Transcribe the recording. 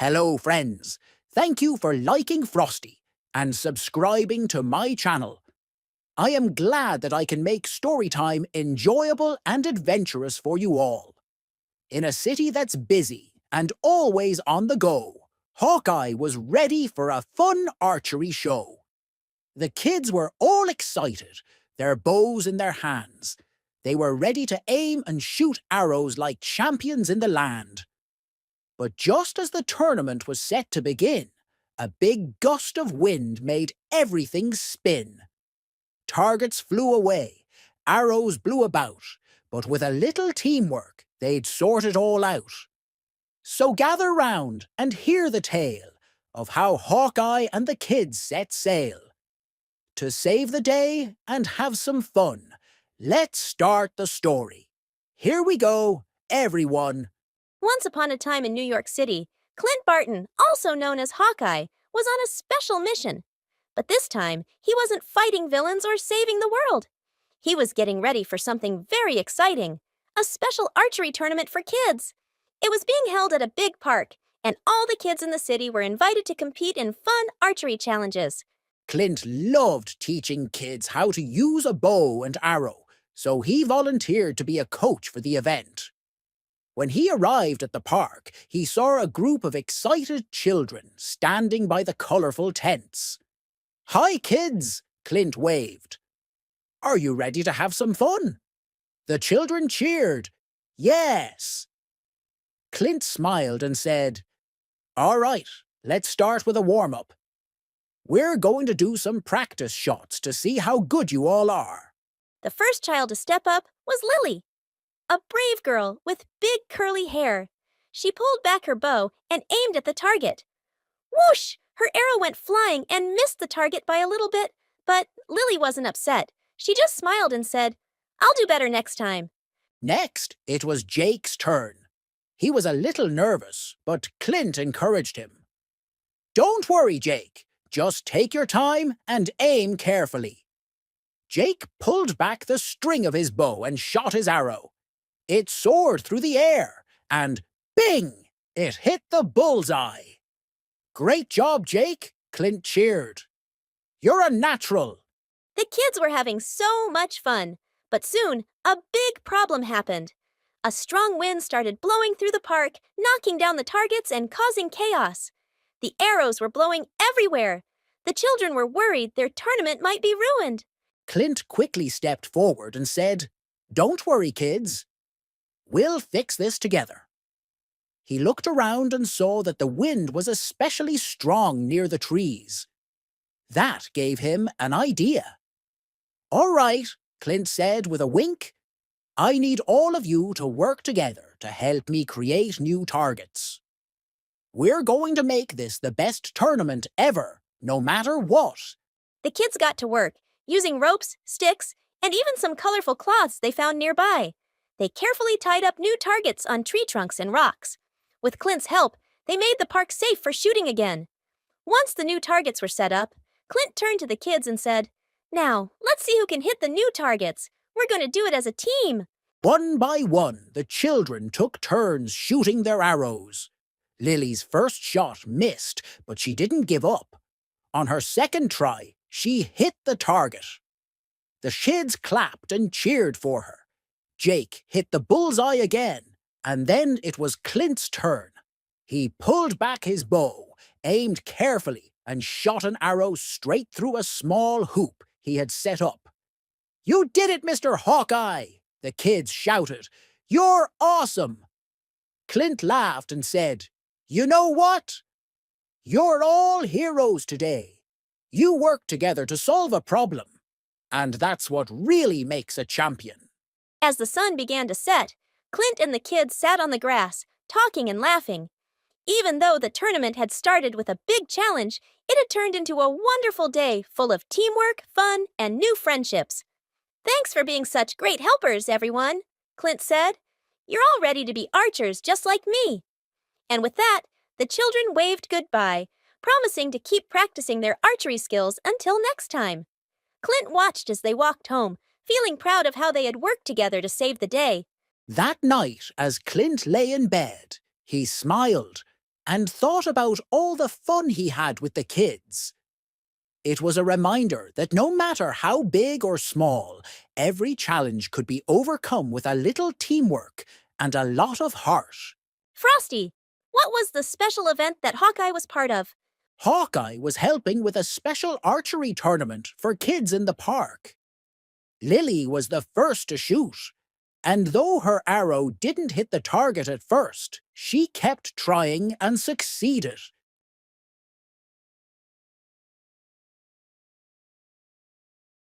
Hello, friends. Thank you for liking Frosty and subscribing to my channel. I am glad that I can make Storytime enjoyable and adventurous for you all. In a city that's busy and always on the go, Hawkeye was ready for a fun archery show. The kids were all excited, their bows in their hands. They were ready to aim and shoot arrows like champions in the land. But just as the tournament was set to begin, a big gust of wind made everything spin. Targets flew away, arrows blew about, but with a little teamwork, they'd sort it all out. So gather round and hear the tale of how Hawkeye and the kids set sail. To save the day and have some fun, let's start the story. Here we go, everyone. Once upon a time in New York City, Clint Barton, also known as Hawkeye, was on a special mission. But this time, he wasn't fighting villains or saving the world. He was getting ready for something very exciting, a special archery tournament for kids. It was being held at a big park, and all the kids in the city were invited to compete in fun archery challenges. Clint loved teaching kids how to use a bow and arrow, so he volunteered to be a coach for the event. When he arrived at the park, he saw a group of excited children standing by the colourful tents. "Hi, kids!" Clint waved. "Are you ready to have some fun?" The children cheered. "Yes!" Clint smiled and said, "All right, let's start with a warm-up. We're going to do some practice shots to see how good you all are." The first child to step up was Lily, a brave girl with big curly hair. She pulled back her bow and aimed at the target. Whoosh! Her arrow went flying and missed the target by a little bit, but Lily wasn't upset. She just smiled and said, "I'll do better next time." Next, it was Jake's turn. He was a little nervous, but Clint encouraged him. "Don't worry, Jake. Just take your time and aim carefully." Jake pulled back the string of his bow and shot his arrow. It soared through the air, and bing! It hit the bullseye. "Great job, Jake," Clint cheered. "You're a natural." The kids were having so much fun, but soon a big problem happened. A strong wind started blowing through the park, knocking down the targets and causing chaos. The arrows were blowing everywhere. The children were worried their tournament might be ruined. Clint quickly stepped forward and said, "Don't worry, kids. We'll fix this together." He looked around and saw that the wind was especially strong near the trees. That gave him an idea. "All right," Clint said with a wink. "I need all of you to work together to help me create new targets. We're going to make this the best tournament ever, no matter what." The kids got to work, using ropes, sticks, and even some colorful cloths they found nearby. They carefully tied up new targets on tree trunks and rocks. With Clint's help, they made the park safe for shooting again. Once the new targets were set up, Clint turned to the kids and said, "Now, let's see who can hit the new targets. We're going to do it as a team." One by one, the children took turns shooting their arrows. Lily's first shot missed, but she didn't give up. On her second try, she hit the target. The kids clapped and cheered for her. Jake hit the bullseye again, and then it was Clint's turn. He pulled back his bow, aimed carefully, and shot an arrow straight through a small hoop he had set up. "You did it, Mr. Hawkeye!" the kids shouted. "You're awesome!" Clint laughed and said, "You know what? You're all heroes today. You work together to solve a problem, and that's what really makes a champion." As the sun began to set, Clint and the kids sat on the grass, talking and laughing. Even though the tournament had started with a big challenge, it had turned into a wonderful day full of teamwork, fun, and new friendships. "Thanks for being such great helpers, everyone," Clint said. "You're all ready to be archers just like me." And with that, the children waved goodbye, promising to keep practicing their archery skills until next time. Clint watched as they walked home, feeling proud of how they had worked together to save the day. That night, as Clint lay in bed, he smiled and thought about all the fun he had with the kids. It was a reminder that no matter how big or small, every challenge could be overcome with a little teamwork and a lot of heart. Frosty, what was the special event that Hawkeye was part of? Hawkeye was helping with a special archery tournament for kids in the park. Lily was the first to shoot, and though her arrow didn't hit the target at first, she kept trying and succeeded.